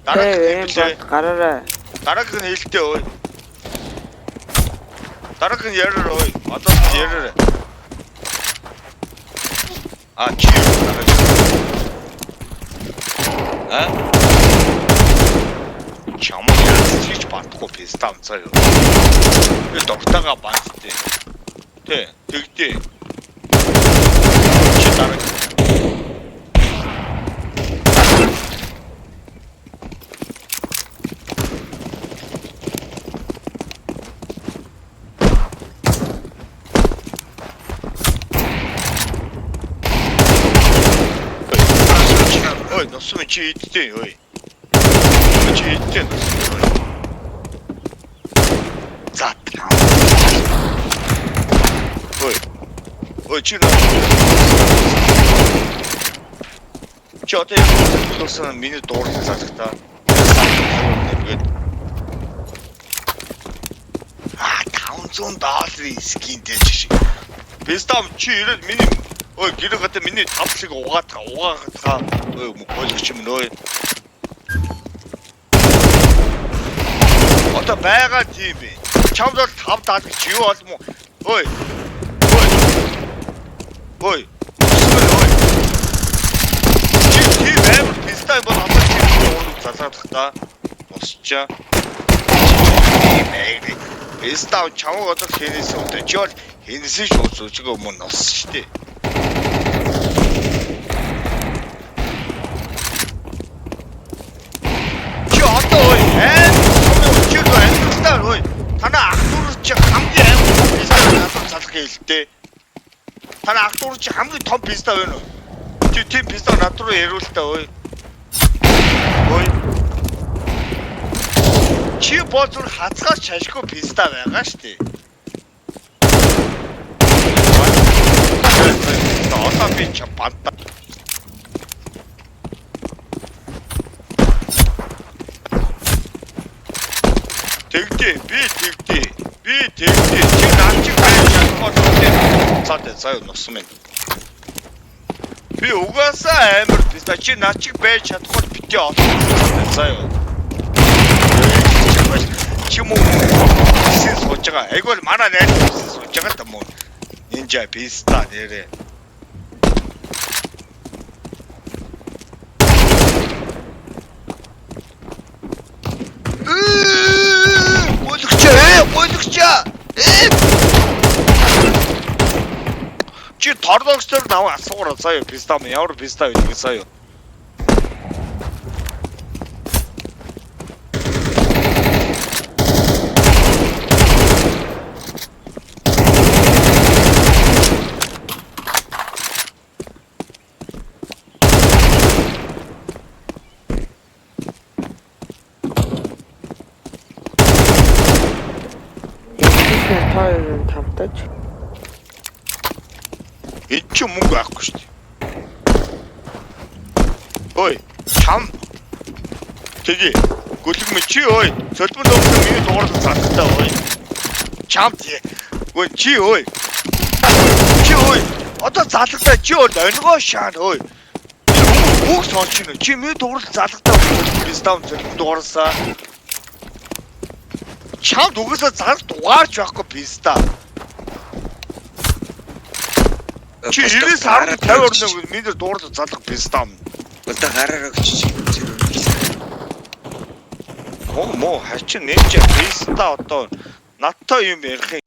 Гараарай. Дараагийн хэлтэй ой. Дараагийн яраар ой. Одоо яраар. Чи. Чамаа яасч бардахгүй пистам цаа юу. Би догтаага бандтэй. Тэгдээ. Чи дараа. Ой, насуу чи идтэй ой. Чи идтэй насуу. Зат. Ой, чи нөө. Чи одоо болсон миний дуурлах цаатаа. 500 долларын скинтэй чи. Бистам чи ирээд миний ой гэрэг гадаа миний тавлыг угаад ой мөхөлч юм нөө. Одоо байгаа тийм бэ. Чамд бол 5 даалгч юу болов уу? Ой. Чи баймар пистай бол хамаа чи залаадах та. Босчаа. Пистаа чамаг одоо хэнээс үнтэй. Чи бол хэнээсээ шууцж байгаа юм нос штэ. Чи одоо ой ой танаа ах дүүр чи хамгийн амар пистаа надад залах хэлтэй. Танаа ах дүүр чи хамгийн том пистаа байна уу? Чи тийм пистаа над руу яриул та ой. Чи бозор хацгаас чашгүй пистаа байгаа штэ. Одоо би ч банда. Тэгтээ чи наач байж чадахгүй цаад заяа нос минь. Би угаасаа амар пистаа чи наач байж чадахгүй битээ олсон заяа. Чи муу син сууж байгаа. Айгуул манай найз сууж байгаа юм уу? Нинжа писта нэрээ. Бойлогчаа. Чи тордогчтор наваа асуугаа заяа писта мэ ямар писта вэ заяа. Тавтаж. Энд ч мөнгө авахгүй шүү дээ. Ой, чам. Тэгэ. Гүлэг мэ чи ой. Солбон өгсөн миний дуурал цааттай ой. Чам тий. Ой чи ой. Чи ой. Одоо залгатай чи ой өнгөө шаан ой. Бүх сонсч нь. Чи миний дуурал залгатай пистам солбон дууралсаа. Чам дугасаа залг дугаарч байхгүй писта. Чи 90 50 орног миний дуурлал залах пистам. Одоо гараараа гэж. Моо хачин нээж писта одоо надтай юм ярих